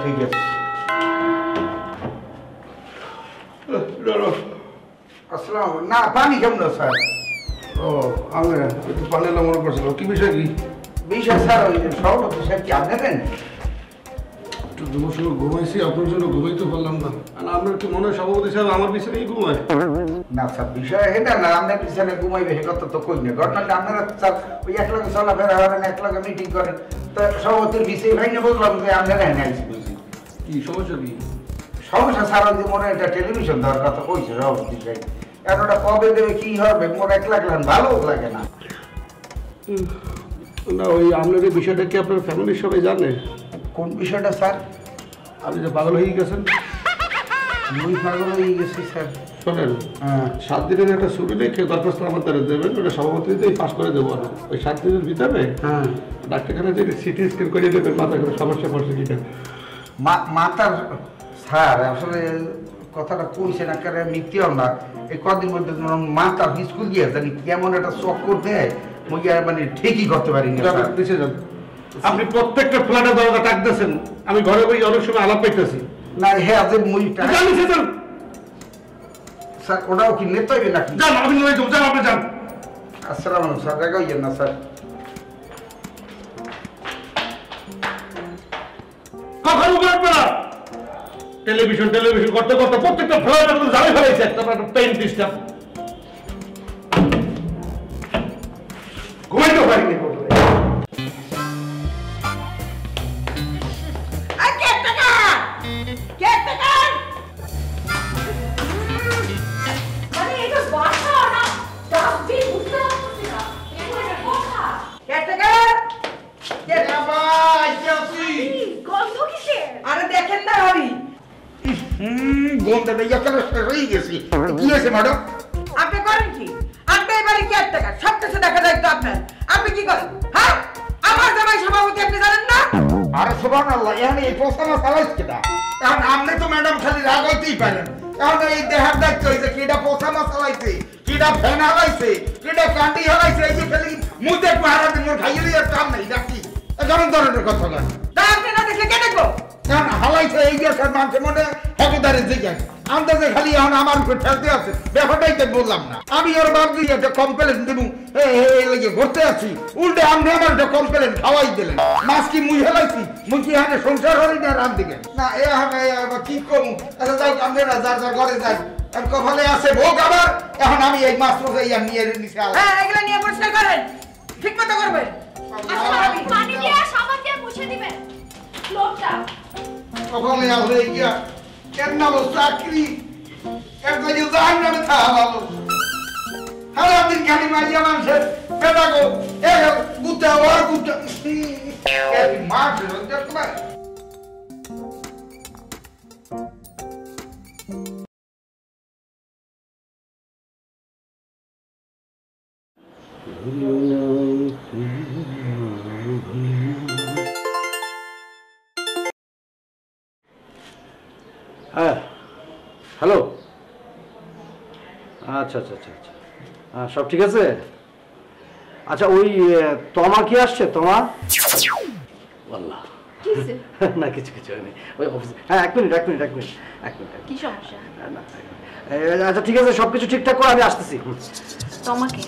ঠিক আছে। আসসালাম। না পানি কেমন স্যার? ও আমি একটু পানি এলাম মনে করছিল। কি বিষয় কি? বিষয় স্যার ওই সভাপতি সাহেব কি আপনাদের? একটু তোমার সঙ্গে ঘুমাইছি, আপনার জন্য ঘুমাইতে পারলাম না। আর আপনার কি মনে হয় সভাপতি সাহেব আমার বিছানায় ঘুমায়? না স্যার বিষয় এটা না, আপনার পিছনে ঘুমাইবে সে কথা তো কই না। ঘটনাটা আপনারা স্যার ওই এক লগে চলাফেরা করেন, এক লগে মিটিং করেন, তো সভাপতির বিষয় ভাই না বললাম যে আপনারা এনে আইসি বুঝি। কি সমস্যা কি? সমস্যা স্যার ওই যে মনে একটা টেলিভিশন দেওয়ার কথা কইছে সভাপতি সাহেব। এখন ওটা কবে দেবে কি হবে মোর এক লাখ ভালো লাগে না। না ওই আপনার এই বিষয়টা কি আপনার ফ্যামিলির সবাই জানে? কোন বিষয়টা স্যার? আপনি যে পাগল হয়ে গেছেন। মুই পাগল হয়ে গেছি স্যার। শোনেন, 7 দিনের একটা ছুটি রেখে দরখাস্ত আমার দ্বারা দেবেন, ওটা সভাপতিতেই পাস করে দেবো। না ওই 7 দিনের ভিতরে ডাক্তারখানা থেকে সিটি স্ক্যান করে দেবেন মাথা করে সমস্যা পড়ছে কিনা। মাথার স্যার আসলে কথাটা কইছে না কারণ মিথ্যে না। এই কদিন মধ্যে মাথা স্কুল গিয়ে জানি কেমন একটা চক্কর দেয়, মুই মানে ঠিকই করতে পারি না। আপনি প্রত্যেকটা ফ্ল্যাটে দরজা টাকতেছেন, আমি ঘরে বই অনেক সময় আলাপ পাইতেছি। না হ্যাঁ আজ মুই স্যার ওটাও কি নিতে হবে নাকি? যান, আপনি যান, আপনি যান। আসসালাম আলাইকুম স্যার, দেখা হইয়েন না স্যার। কখন উঠবে না টেলিভিশন করতে করতে প্রত্যেকটা ফ্ল্যাটে জানি ফেলাইছে একটা পেইন ডিস্টার্ব। ঘুমাইতে পারিনি। আপনি করেন কি? আপনি এবারে কি টাকা সব কিছু দেখা যায় তো আপনার। আপনি কি করেন? হ্যাঁ আমার জামাই সভাপতি আপনি জানেন না? আরে সুবহানাল্লাহ, এখানে এই পোষানো চালাইছে কিনা? এখন আপনি তো ম্যাডাম খালি রাগ হইতেই পারেন। এখন এই দেহার দায়িত্ব হয়েছে কিটা পোষানো চালাইছে, কিটা ফ্যান হালাইছে, কিটা কান্ডি হালাইছে, এই যে খালি মুদে পাহারা দিন মোর খাইয়ে আর কাম নাই নাকি? এমন ধরনের কথা না। আপনি না দেখলে কে দেখবো? কারণ হালাইছে এই যে স্যার মানুষের মনে হকদারের জিজ্ঞাসা আন্দাজে খালি এখন আমার উপর ঠেলতে আছে। ব্যাপারটাই তো বললাম না। আমি ওর ভাবছি একটা কমপ্লেন দেবো লেগে ঘুরতে আছি, উল্টে আপনি আমার একটা কমপ্লেন খাওয়াই দিলেন। মাছ কি মুই হেলাইছি? মুই কি এখানে সংসার হরি না রাম দিকে না? এখন কি করুন? আচ্ছা যাই আপনি না যার যার ঘরে যাই। কপালে আছে ভোগ আবার। এখন আমি এই মাছ ইয়া নিয়ে নিচে হ্যাঁ এগুলো নিয়ে পরিষ্কার করেন, ঠিক মতো করবেন। পানি দিয়ে সাবান দিয়ে মুছে দিবেন লোকটা। কপালে আছে গিয়া কেন বল চাকরি একবার জান না থা ভালো। সারা দিন খালি মাইয়া মানুষের পেটা গো এ গুতা ওর গুতা এই মাছ রোজ তোমার। হ্যাঁ হ্যালো, আচ্ছা আচ্ছা আচ্ছা আচ্ছা, হ্যাঁ সব ঠিক আছে। আচ্ছা ওই তোমা কি আসছে? তোমা আল্লাহ না কিছু কিছু হয়নি ওই অফিসে। হ্যাঁ এক মিনিট কি সমস্যা? আচ্ছা ঠিক আছে, সব কিছু ঠিকঠাক করে আমি আসতেছি। তোমাকে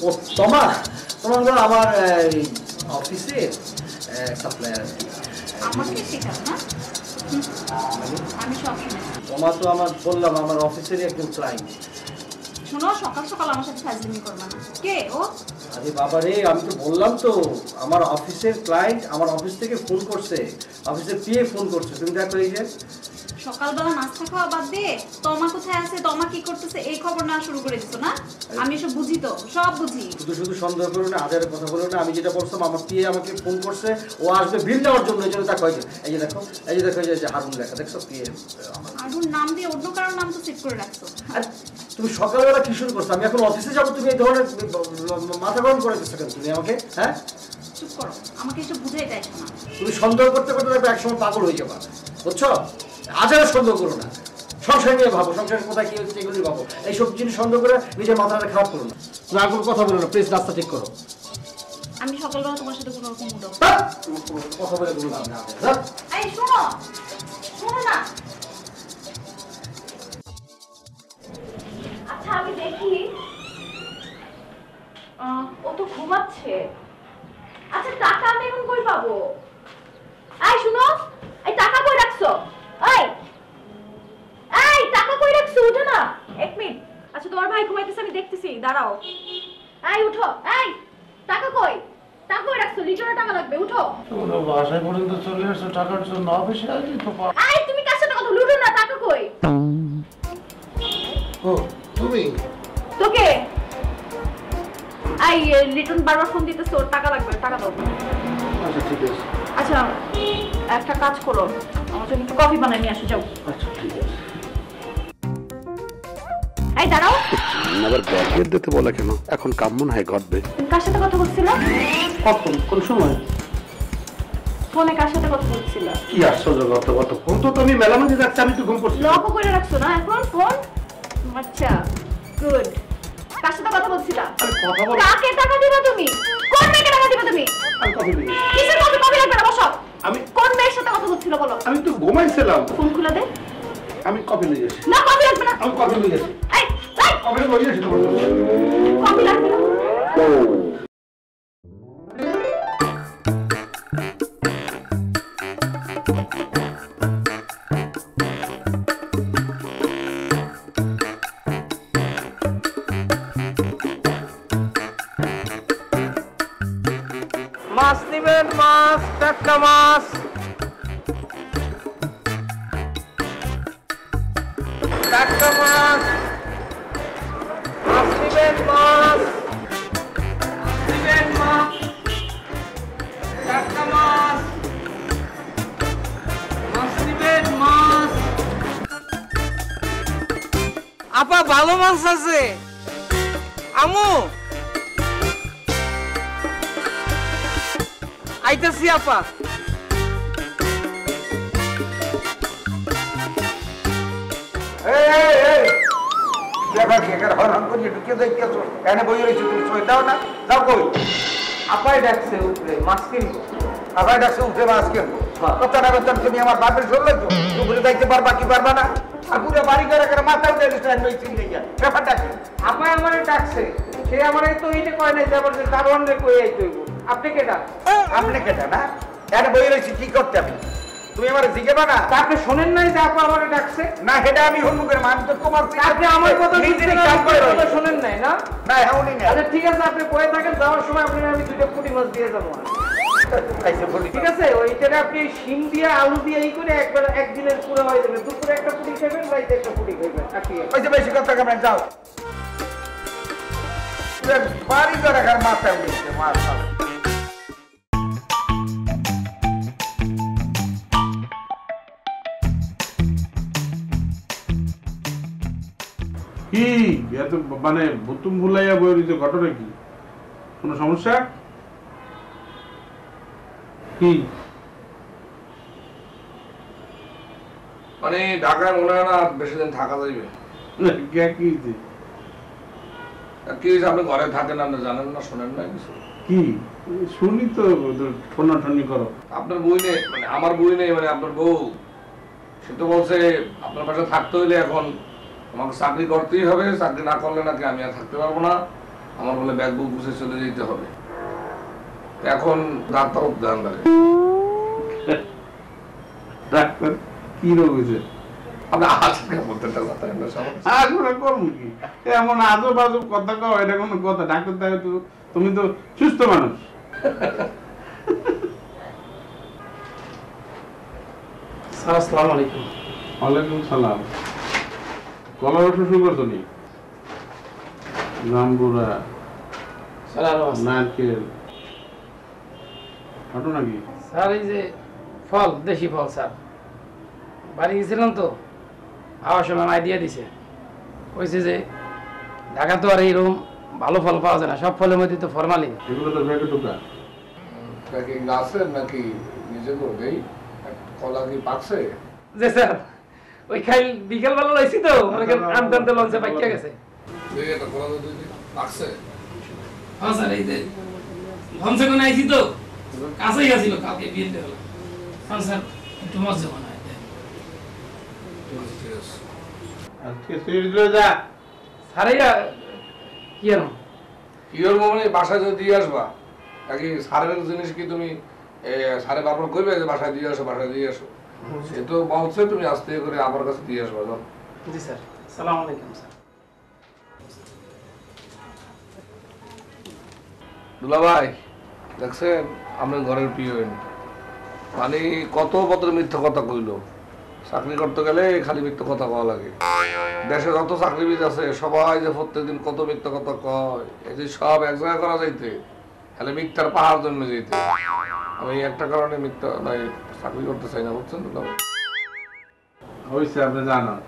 ও তোমা তোমার আমার অফিসে সাপ্লায়ার আমাকে শেখাও না? আমি সব শুনেছি। তোমার তো আমার বললাম আমার অফিসেরই একজন ক্লায়েন্ট। শোনো সকাল সকাল আমার সাথে ফাজলামি করবে না। কে ও? আরে বাবা রে, আমি তো বললাম তো আমার অফিসের ক্লায়েন্ট আমার অফিস থেকে ফোন করছে, অফিসের পিএ ফোন করছে। তুমি দেখো এই যে সকালবেলা নাস্তা খাওয়া বাদ দিয়ে তোমা কোথায় আছে, তোমা কি করতেছে এই খবর না শুরু করে দিছো না? আমি এসব বুঝি তো, সব বুঝি। শুধু শুধু সন্দেহ করো না, আজারের কথা বলো না। আমি যেটা বলছিলাম আমার পিএ আমাকে ফোন করছে, ও আসবে বিল দেওয়ার জন্য। এই জন্য দেখো এই যে দেখো এই যে হারুন লেখা দেখছো পিএ। হারুন নাম দিয়ে অন্য কারোর নাম তো সেট করে রাখছো। আর তুমি সকালবেলা কি শুরু করছো? আমি এখন অফিসে যাবো, তুমি এই ধরনের মাথা গরম করে দিচ্ছ কেন তুমি আমাকে? হ্যাঁ চুপ করো, আমাকে এসব বুঝাই চাইছো না। তুমি সন্দেহ করতে করতে দেখবে একসময় পাগল হয়ে যাবা, বুঝছো? আজারে সন্দেহ করো না, সংসার নিয়ে ভাবো, সংসারের কোথায় কি হচ্ছে এগুলি ভাবো। এইসব জিনিস সন্দেহ করে নিজের মাথাটা খারাপ করো না। তুমি আর কোনো কথা বলো না প্লিজ, রাস্তা ঠিক করো। আমি সকালবেলা তোমার সাথে কোনো রকম মুড কথা বলে কোনো লাভ নেই। এই শোনো শোনো না। আচ্ছা আমি দেখি ও তো ঘুমাচ্ছে। আচ্ছা টাকা আমি এখন কই পাবো? এই শুনো, এই টাকা কই রাখছো? এই এই টাকা কই রাখছো? উঠো না, এক মিনিট। আচ্ছা তোমার ভাই ঘুমাইতেছে, আমি দেখতেছি, দাঁড়াও। এই উঠো, এই টাকা কই? টাকা কই রাখছো? লিটারে টাকা লাগবে, উঠো। তোমরা বাসায় পর্যন্ত চলে আসছো টাকার জন্য, অফিসে আসি তো। এই তুমি কার সাথে কথা লুটো না, টাকা কই? ও তুমি তোকে এই লিটন বারবার ফোন দিতেছে, ওর টাকা লাগবে, টাকা দাও। আচ্ছা ঠিক আছে। আচ্ছা একটা কাজ করো, আমার জন্য একটু কফি বানিয়ে নিয়ে আসো, যাও। আচ্ছা ঠিক আছে। এই দাঁড়াও, আবার ব্যাগের দিতে বলে কেন? এখন কাম মনে হয় ঘটবে। তুমি কার সাথে কথা বলছিলে? কখন কোন সময়? ফোনে কার সাথে কথা বলছিলে? কি আশ্চর্য কথা ফোন তো আমি মেলামেলা যাচ্ছি, আমি তো ঘুম করছি। লক করে রাখছো না এখন ফোন? আচ্ছা গুড। কার সাথে কথা বলছিলা? আরে কথা বল। কাকে টাকা দিবা তুমি? কোন মেয়েকে টাকা দিবা তুমি? আমি কফি নিয়ে এসেছি। কিসের কফি? কফি লাগবে না, বসো। আমি কোন মেয়ের সাথে কথা বলছিল বলো? আমি তো ঘুমাইছিলাম। ফোন খুলে দে। আমি কফি নিয়ে এসেছি। না কফি লাগবে না। আমি কফি নিয়ে এসেছি। এই এই কফি নিয়ে এসেছি তোমার জন্য। কফি লাগবে না। মাছ নিবেন, মাছ, টাটকা মাছ। টাটকা মাছ, মাছ নিবেন, মাছ নিবেন, মাছ, টাটকা মাছ, মাছ নিবেন, মাছ। আপা ভালো মাছ আছে? আমু আইতাছি আপা। দেখা কি এখানে হরণ করে ঢুকে যাইতেছো? এখানে বই রয়েছে, তুমি সই দাও না, যাও কই? আপাই ডাকছে উপরে মাছ কিনবো। আবার ডাকছে উঠে মাছ কেনবো? কথা না কথা তুমি আমার বাপের চললে তো দুপুরে যাইতে পারবা কি পারবা না? আর পুরো বাড়ি করে করে মাথা উঠে দিচ্ছে ব্যাপারটা কি? আপাই আমারে ডাকছে, সে আমারে তো এইটা কয় নাই যে আমার দারোয়ান রে কই আইতে হইব। আপনি কেটা? আপনি কেটা না? এখানে বই রয়েছি কি করতে আমি? তুমি আমার জিজ্ঞেবা না? তা আপনি শোনেন নাই যে আপা আমারে ডাকছে? না সেটা আমি হন্মুখের মান তো তোমার আপনি আমার কথা নিজেরই শুনছেন, কাজ করে আমার কথা রয়েছে। শোনেন নাই না? না এমনই না। আচ্ছা ঠিক আছে, আপনি বয়ে থাকেন, যাওয়ার সময় আপনি আমি দুইটা পুঁটি মাছ দিয়ে যাবো। ঠিক আছে, ওইটারে আপনি শিম দিয়ে আলু দিয়ে এই করে একবার একদিনের পুরো হয়ে যাবে। দুপুরে একটা পুঁটি খাবেন, রাইতে একটা পুঁটি খাবেন। ওই যে বেশি কথা কেমন যাও বাড়ি করে রাখার মাথা উঠেছে মাছ খাবে। কি এত মানে বুতুম ভুলাইয়া বই রয়েছে, ঘটনা কি? কোনো সমস্যা কি? মানে ঢাকায় মনে হয় না বেশি দিন থাকা যাইবে। কি হয়েছে? কি হয়েছে? আপনি ঘরে থাকেন, আপনি জানেন না, শোনেন না কিছু? কি শুনি তো ঠোনাঠনি করো। আপনার বই নেই, মানে আমার বই নেই, মানে আপনার বউ সে তো বলছে আপনার পাশে থাকতে হইলে এখন আমাকে চাকরি করতেই হবে, চাকরি না করলে নাকি আমি আর থাকতে পারবো না, আমার বলে ব্যাগ বুক গুছিয়ে চলে যেতে হবে। এখন ডাক্তার ধ্যান দেবে। ডাক্তার কি রোগ হয়েছে? আপনি আজকে বলতে করবো কি এমন আজব আজব কথা কও? এটা কোনো কথা? ডাক্তার দেখো তো, তুমি তো সুস্থ মানুষ। আসসালামু আলাইকুম। ওয়ালাইকুম সালাম। কলা রস শুরু করছো নি? জাম্বুরা, নারকেল, ঘটনা কি? স্যার এই যে ফল, দেশি ফল স্যার, বাড়ি গেছিলাম তো, আওয়ার সময় আমায় দিয়ে দিছে, কইছে যে ঢাকা তো আর এইরকম ভালো ফল পাওয়া যায় না, সব ফলের মধ্যে তো ফরমালিন। এগুলো তো ব্যাগে ঢোকা। নাকি গাছের নাকি নিজে করবেই? কলা কি পাকছে? যে স্যার ওই খাই বিকেল বেলা লইছি তো, মনে করেন আনতে আনতে লঞ্চে পাইকা গেছে। কলা পাকছে? হ্যাঁ স্যার, এই যে ফোনসে কোন আইছি তো কাছেই আসিল কালকে বিয়েতে হলো ফোন স্যার একটু মজা বানায় আজকে সিট দিলে যা সারে কি আর কি করবো মানে বাসায় যদি দিয়ে আসবা নাকি সারের জিনিস কি তুমি সারে বারবার কইবে যে বাসায় দিয়ে আসো সে তো বলছে তুমি আস্তে করে আমার কাছে দিয়ে আসবা যাও। জি স্যার আসসালামু আলাইকুম স্যার। দুলা ভাই দেখছেন আমি ঘরের প্রিয় মানে কত পত্র মিথ্যা কথা কইলো চাকরি করতে গেলে খালি মিথ্যা কথা কওয়া লাগে দেশে যত চাকরিবিদ আছে সবাই যে প্রত্যেকদিন কত মিথ্যা কথা কয় এই যে সব এক জায়গায় করা যাইতে তাহলে মিথ্যার পাহাড় জন্মে যেতে আমি একটা কারণে মিথ্যা চাকরি করতে চাই না বুঝছেন দুলা ভাই হয়েছে আপনি জানান